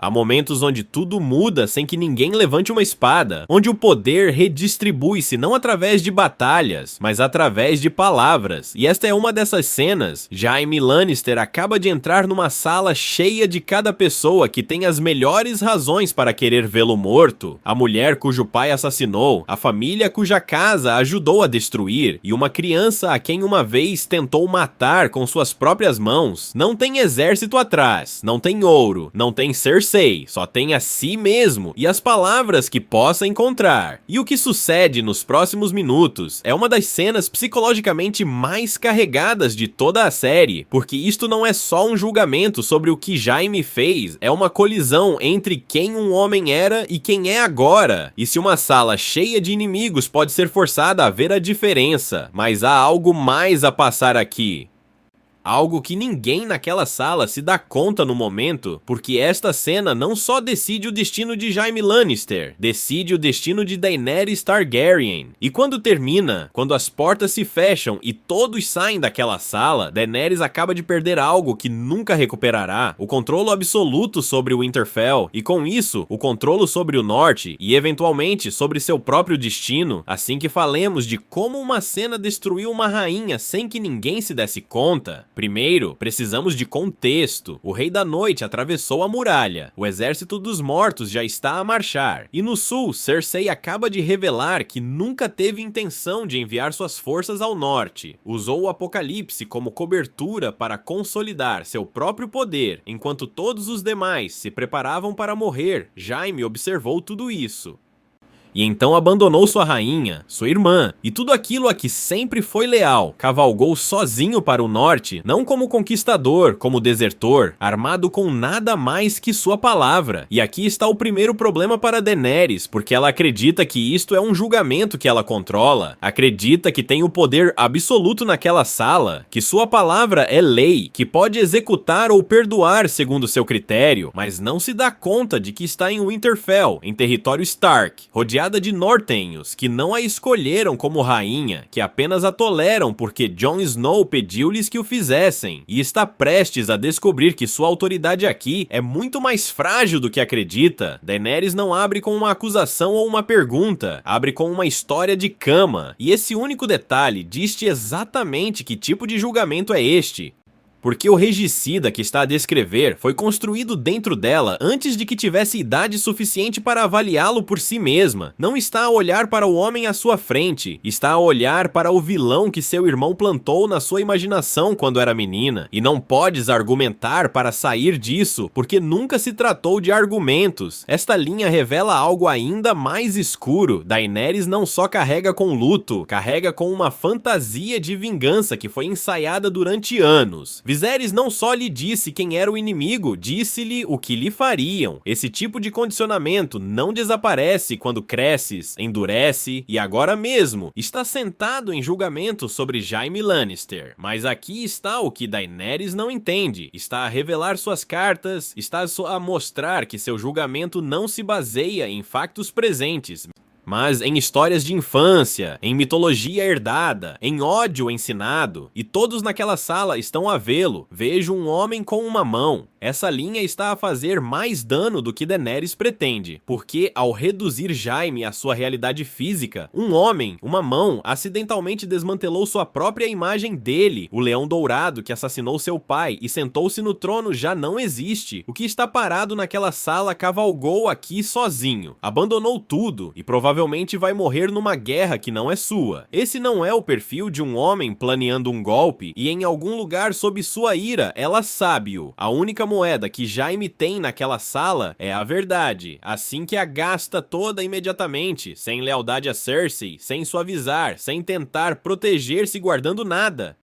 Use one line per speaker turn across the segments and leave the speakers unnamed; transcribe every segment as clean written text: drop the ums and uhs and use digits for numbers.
Há momentos onde tudo muda sem que ninguém levante uma espada, onde o poder redistribui-se não através de batalhas, mas através de palavras. E esta é uma dessas cenas. Jaime Lannister acaba de entrar numa sala cheia de cada pessoa que tem as melhores razões para querer vê-lo morto, a mulher cujo pai assassinou, a família cuja casa ajudou a destruir, e uma criança a quem uma vez tentou matar com suas próprias mãos. Não tem exército atrás, não tem ouro, não tem Cersei, só tem a si mesmo e as palavras que possa encontrar. E o que sucede nos próximos minutos é uma das cenas psicologicamente mais carregadas de toda a série, porque isto não é só um julgamento sobre o que Jaime fez, é uma colisão entre quem um homem era e quem é agora. E se uma sala cheia de inimigos pode ser forçada a ver a diferença, mas há algo mais a passar aqui. Algo que ninguém naquela sala se dá conta no momento, porque esta cena não só decide o destino de Jaime Lannister, decide o destino de Daenerys Targaryen. E quando termina, quando as portas se fecham e todos saem daquela sala, Daenerys acaba de perder algo que nunca recuperará, o controle absoluto sobre o Winterfell, e com isso, o controle sobre o norte, e eventualmente sobre seu próprio destino, assim que falemos de como uma cena destruiu uma rainha sem que ninguém se desse conta. Primeiro, precisamos de contexto. O Rei da Noite atravessou a muralha. O exército dos mortos já está a marchar. E no sul, Cersei acaba de revelar que nunca teve intenção de enviar suas forças ao norte. Usou o Apocalipse como cobertura para consolidar seu próprio poder, enquanto todos os demais se preparavam para morrer. Jaime observou tudo isso. E então abandonou sua rainha, sua irmã, e tudo aquilo a que sempre foi leal. Cavalgou sozinho para o norte, não como conquistador, como desertor, armado com nada mais que sua palavra. E aqui está o primeiro problema para Daenerys, porque ela acredita que isto é um julgamento que ela controla, acredita que tem o poder absoluto naquela sala, que sua palavra é lei, que pode executar ou perdoar segundo seu critério, mas não se dá conta de que está em Winterfell, em território Stark, rodeada de nortenhos, que não a escolheram como rainha, que apenas a toleram porque Jon Snow pediu-lhes que o fizessem, e está prestes a descobrir que sua autoridade aqui é muito mais frágil do que acredita. Daenerys não abre com uma acusação ou uma pergunta, abre com uma história de cama, e esse único detalhe diz-te exatamente que tipo de julgamento é este. Porque o regicida que está a descrever foi construído dentro dela antes de que tivesse idade suficiente para avaliá-lo por si mesma. Não está a olhar para o homem à sua frente, está a olhar para o vilão que seu irmão plantou na sua imaginação quando era menina. E não podes argumentar para sair disso, porque nunca se tratou de argumentos. Esta linha revela algo ainda mais escuro. Daenerys não só carrega com luto, carrega com uma fantasia de vingança que foi ensaiada durante anos. Viserys não só lhe disse quem era o inimigo, disse-lhe o que lhe fariam. Esse tipo de condicionamento não desaparece quando cresces, endurece e agora mesmo está sentado em julgamento sobre Jaime Lannister. Mas aqui está o que Daenerys não entende, está a revelar suas cartas, está a mostrar que seu julgamento não se baseia em factos presentes, mas em histórias de infância, em mitologia herdada, em ódio ensinado, e todos naquela sala estão a vê-lo. Vejo um homem com uma mão. Essa linha está a fazer mais dano do que Daenerys pretende, porque ao reduzir Jaime à sua realidade física, um homem, uma mão, acidentalmente desmantelou sua própria imagem dele. O leão dourado que assassinou seu pai e sentou-se no trono já não existe. O que está parado naquela sala cavalgou aqui sozinho, abandonou tudo e provavelmente vai morrer numa guerra que não é sua. Esse não é o perfil de um homem planeando um golpe e em algum lugar sob sua ira ela sabe-o. A única moeda que Jaime tem naquela sala é a verdade, assim que a gasta toda imediatamente, sem lealdade a Cersei, sem suavizar, sem tentar proteger-se guardando nada.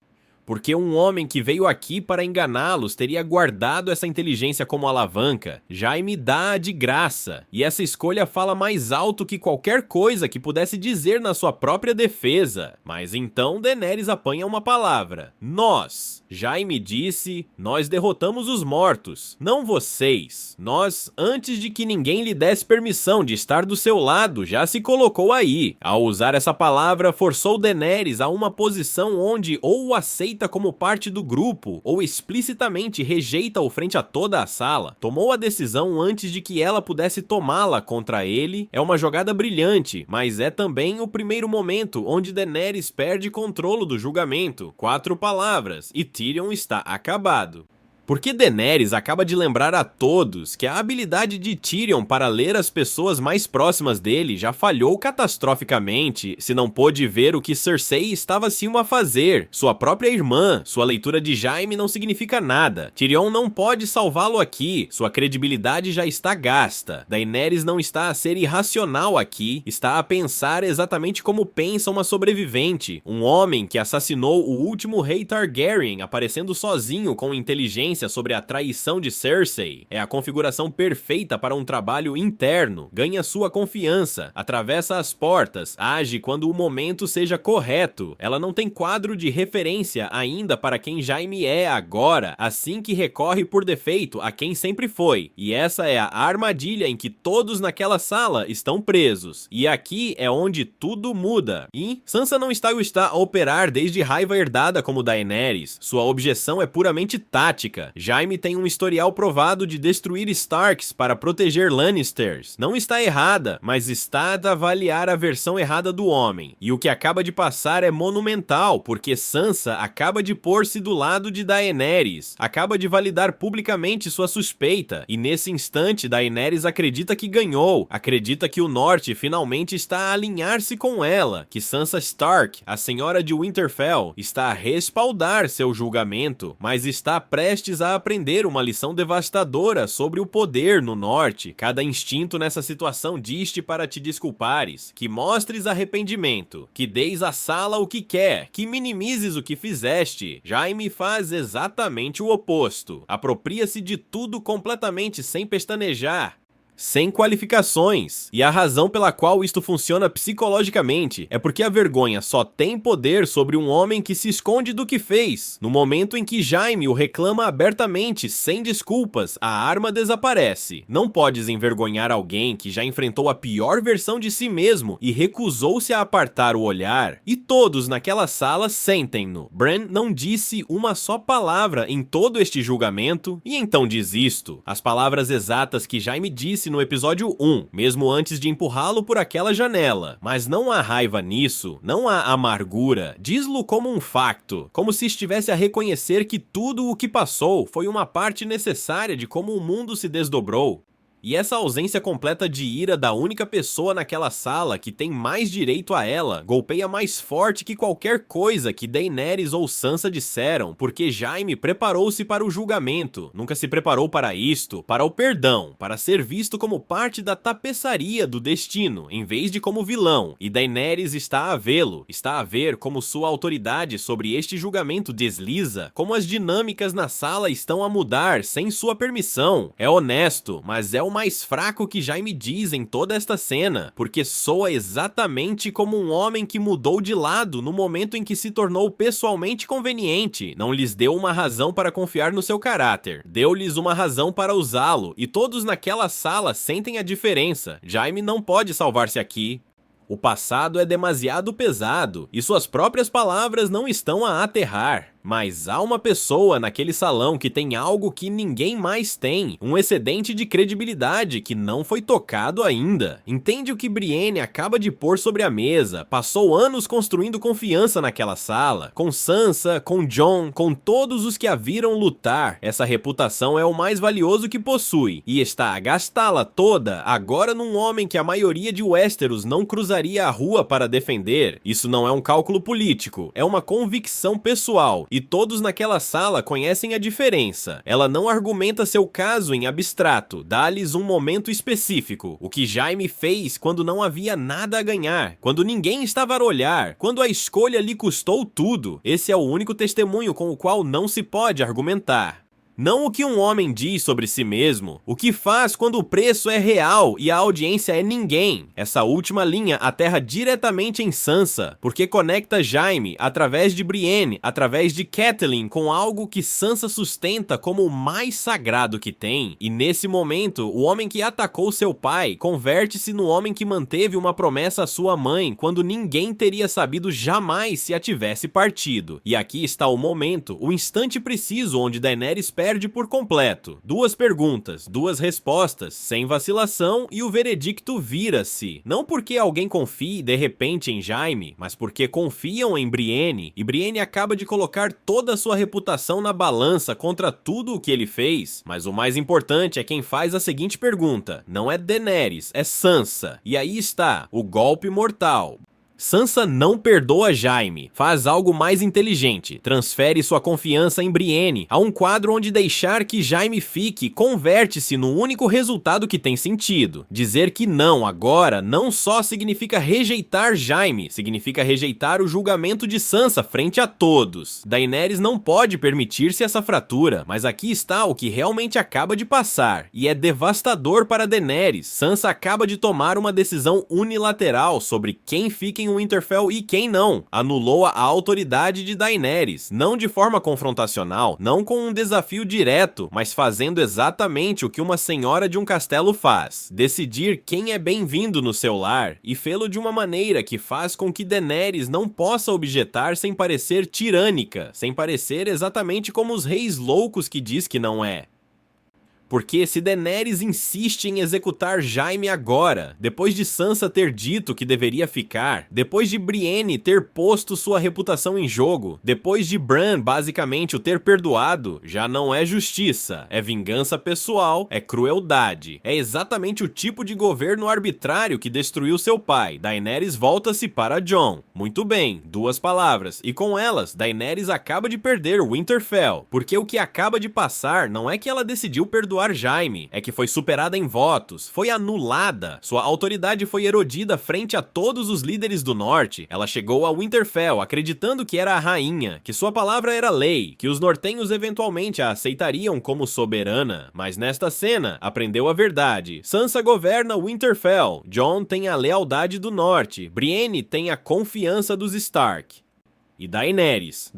Porque um homem que veio aqui para enganá-los teria guardado essa inteligência como alavanca. Jaime dá de graça, e essa escolha fala mais alto que qualquer coisa que pudesse dizer na sua própria defesa. Mas então Daenerys apanha uma palavra. Nós. Jaime disse, nós derrotamos os mortos, não vocês. Nós, antes de que ninguém lhe desse permissão de estar do seu lado, já se colocou aí. Ao usar essa palavra, forçou Daenerys a uma posição onde ou o aceita aceita como parte do grupo ou explicitamente rejeita-o frente a toda a sala, tomou a decisão antes de que ela pudesse tomá-la contra ele, é uma jogada brilhante, mas é também o primeiro momento onde Daenerys perde controle do julgamento. 4 palavras, e Tyrion está acabado. Porque Daenerys acaba de lembrar a todos que a habilidade de Tyrion para ler as pessoas mais próximas dele já falhou catastroficamente, se não pôde ver o que Cersei estava acima a fazer, sua própria irmã, sua leitura de Jaime não significa nada, Tyrion não pode salvá-lo aqui, sua credibilidade já está gasta, Daenerys não está a ser irracional aqui, está a pensar exatamente como pensa uma sobrevivente, um homem que assassinou o último rei Targaryen aparecendo sozinho com inteligência sobre a traição de Cersei, é a configuração perfeita para um trabalho interno, ganha sua confiança, atravessa as portas, age quando o momento seja correto, ela não tem quadro de referência ainda para quem Jaime é agora, assim que recorre por defeito a quem sempre foi, e essa é a armadilha em que todos naquela sala estão presos, e aqui é onde tudo muda, e Sansa não está a operar desde raiva herdada como Daenerys, sua objeção é puramente tática, Jaime tem um historial provado de destruir Starks para proteger Lannisters. Não está errada, mas está a avaliar a versão errada do homem. E o que acaba de passar é monumental, porque Sansa acaba de pôr-se do lado de Daenerys, acaba de validar publicamente sua suspeita, e nesse instante Daenerys acredita que ganhou, acredita que o Norte finalmente está a alinhar-se com ela, que Sansa Stark, a Senhora de Winterfell, está a respaldar seu julgamento, mas está prestes a aprender uma lição devastadora sobre o poder no Norte. Cada instinto nessa situação diz-te para te desculpares, que mostres arrependimento, que deis à sala o que quer, que minimizes o que fizeste. Jaime faz exatamente o oposto. Apropria-se de tudo completamente sem pestanejar, sem qualificações. E a razão pela qual isto funciona psicologicamente é porque a vergonha só tem poder sobre um homem que se esconde do que fez. No momento em que Jaime o reclama abertamente, sem desculpas, a arma desaparece. Não podes envergonhar alguém que já enfrentou a pior versão de si mesmo e recusou-se a apartar o olhar. E todos naquela sala sentem-no. Bran não disse uma só palavra em todo este julgamento, e então diz isto. As palavras exatas que Jaime disse no episódio 1, mesmo antes de empurrá-lo por aquela janela. Mas não há raiva nisso, não há amargura, diz-lo como um facto, como se estivesse a reconhecer que tudo o que passou foi uma parte necessária de como o mundo se desdobrou. E essa ausência completa de ira da única pessoa naquela sala que tem mais direito a ela, golpeia mais forte que qualquer coisa que Daenerys ou Sansa disseram, porque Jaime preparou-se para o julgamento, nunca se preparou para isto, para o perdão, para ser visto como parte da tapeçaria do destino, em vez de como vilão, e Daenerys está a vê-lo, está a ver como sua autoridade sobre este julgamento desliza, como as dinâmicas na sala estão a mudar sem sua permissão. É honesto, mas é o mais fraco que Jaime diz em toda esta cena, porque soa exatamente como um homem que mudou de lado no momento em que se tornou pessoalmente conveniente, não lhes deu uma razão para confiar no seu caráter, deu-lhes uma razão para usá-lo, e todos naquela sala sentem a diferença. Jaime não pode salvar-se aqui. O passado é demasiado pesado, e suas próprias palavras não estão a aterrar. Mas há uma pessoa naquele salão que tem algo que ninguém mais tem, um excedente de credibilidade que não foi tocado ainda. Entende o que Brienne acaba de pôr sobre a mesa, passou anos construindo confiança naquela sala, com Sansa, com Jon, com todos os que a viram lutar. Essa reputação é o mais valioso que possui, e está a gastá-la toda agora num homem que a maioria de Westeros não cruzaria a rua para defender. Isso não é um cálculo político, é uma convicção pessoal. E todos naquela sala conhecem a diferença. Ela não argumenta seu caso em abstrato, dá-lhes um momento específico. O que Jaime fez quando não havia nada a ganhar, quando ninguém estava a olhar, quando a escolha lhe custou tudo. Esse é o único testemunho com o qual não se pode argumentar. Não o que um homem diz sobre si mesmo, o que faz quando o preço é real e a audiência é ninguém. Essa última linha aterra diretamente em Sansa, porque conecta Jaime através de Brienne, através de Catelyn com algo que Sansa sustenta como o mais sagrado que tem, e nesse momento, o homem que atacou seu pai converte-se no homem que manteve uma promessa à sua mãe quando ninguém teria sabido jamais se a tivesse partido. E aqui está o momento, o instante preciso onde Daenerys perde por completo. Duas perguntas, duas respostas, sem vacilação, e o veredicto vira-se. Não porque alguém confie de repente em Jaime, mas porque confiam em Brienne, e Brienne acaba de colocar toda a sua reputação na balança contra tudo o que ele fez. Mas o mais importante é quem faz a seguinte pergunta: não é Daenerys, é Sansa. E aí está, o golpe mortal. Sansa não perdoa Jaime, faz algo mais inteligente, transfere sua confiança em Brienne a um quadro onde deixar que Jaime fique converte-se no único resultado que tem sentido. Dizer que não agora não só significa rejeitar Jaime, significa rejeitar o julgamento de Sansa frente a todos. Daenerys não pode permitir-se essa fratura, mas aqui está o que realmente acaba de passar, e é devastador para Daenerys. Sansa acaba de tomar uma decisão unilateral sobre quem fica em Winterfell e quem não. Anulou a autoridade de Daenerys, não de forma confrontacional, não com um desafio direto, mas fazendo exatamente o que uma senhora de um castelo faz: decidir quem é bem-vindo no seu lar, e fê-lo de uma maneira que faz com que Daenerys não possa objetar sem parecer tirânica, sem parecer exatamente como os reis loucos que diz que não é. Porque se Daenerys insiste em executar Jaime agora, depois de Sansa ter dito que deveria ficar, depois de Brienne ter posto sua reputação em jogo, depois de Bran basicamente o ter perdoado, já não é justiça, é vingança pessoal, é crueldade. É exatamente o tipo de governo arbitrário que destruiu seu pai. Daenerys volta-se para Jon. Muito bem, duas palavras, e com elas, Daenerys acaba de perder Winterfell, porque o que acaba de passar não é que ela decidiu perdoar Jaime, é que foi superada em votos, foi anulada, sua autoridade foi erodida frente a todos os líderes do norte. Ela chegou a Winterfell acreditando que era a rainha, que sua palavra era lei, que os nortenhos eventualmente a aceitariam como soberana, mas nesta cena aprendeu a verdade. Sansa governa Winterfell, Jon tem a lealdade do norte, Brienne tem a confiança dos Stark. E Daenerys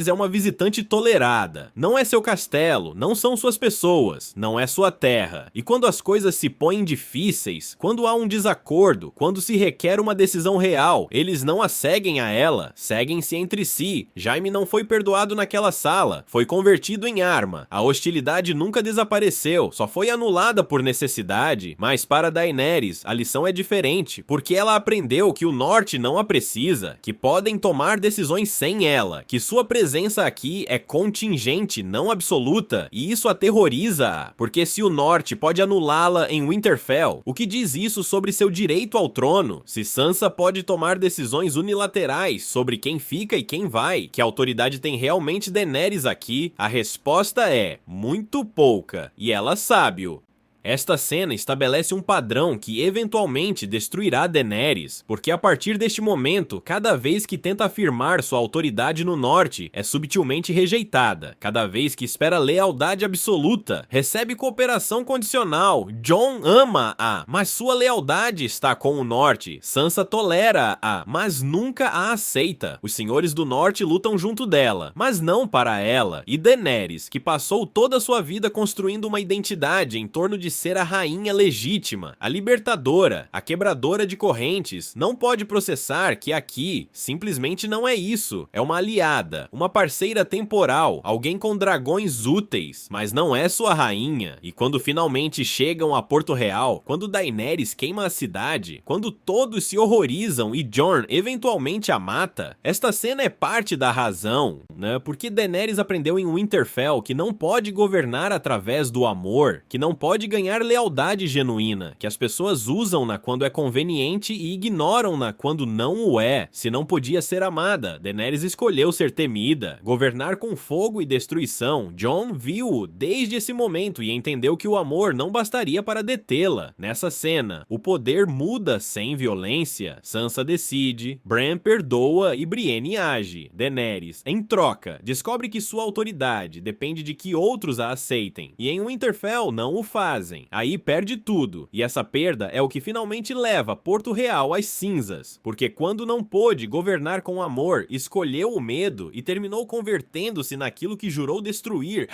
é uma visitante tolerada, não é seu castelo, não são suas pessoas, não é sua terra. E quando as coisas se põem difíceis, quando há um desacordo, quando se requer uma decisão real, eles não a seguem a ela, seguem-se entre si. Jaime não foi perdoado naquela sala, foi convertido em arma. A hostilidade nunca desapareceu, só foi anulada por necessidade, mas para Daenerys a lição é diferente, porque ela aprendeu que o norte não a precisa, que podem tomar decisões sem ela, que sua presença aqui é contingente, não absoluta, e isso aterroriza-a, porque se o norte pode anulá-la em Winterfell, o que diz isso sobre seu direito ao trono? Se Sansa pode tomar decisões unilaterais sobre quem fica e quem vai, que autoridade tem realmente Daenerys aqui? A resposta é muito pouca, e ela sabe-o. Esta cena estabelece um padrão que eventualmente destruirá Daenerys, porque a partir deste momento, cada vez que tenta afirmar sua autoridade no norte, é subtilmente rejeitada. Cada vez que espera lealdade absoluta, recebe cooperação condicional. Jon ama-a, mas sua lealdade está com o norte. Sansa tolera-a, mas nunca a aceita. Os senhores do norte lutam junto dela, mas não para ela. E Daenerys, que passou toda a sua vida construindo uma identidade em torno de ser a rainha legítima, a libertadora, a quebradora de correntes, não pode processar que aqui simplesmente não é isso. É uma aliada, uma parceira temporal, alguém com dragões úteis, mas não é sua rainha. E quando finalmente chegam a Porto Real, quando Daenerys queima a cidade, quando todos se horrorizam e Jon eventualmente a mata, esta cena é parte da razão, né? Porque Daenerys aprendeu em Winterfell que não pode governar através do amor, que não pode ganhar ganhar lealdade genuína, que as pessoas usam-na quando é conveniente e ignoram-na quando não o é. Se não podia ser amada, Daenerys escolheu ser temida. Governar com fogo e destruição, Jon viu-o desde esse momento e entendeu que o amor não bastaria para detê-la. Nessa cena, o poder muda sem violência. Sansa decide, Bran perdoa e Brienne age. Daenerys, em troca, descobre que sua autoridade depende de que outros a aceitem, e em Winterfell não o fazem. Aí perde tudo, e essa perda é o que finalmente leva Porto Real às cinzas, porque quando não pôde governar com amor, escolheu o medo e terminou convertendo-se naquilo que jurou destruir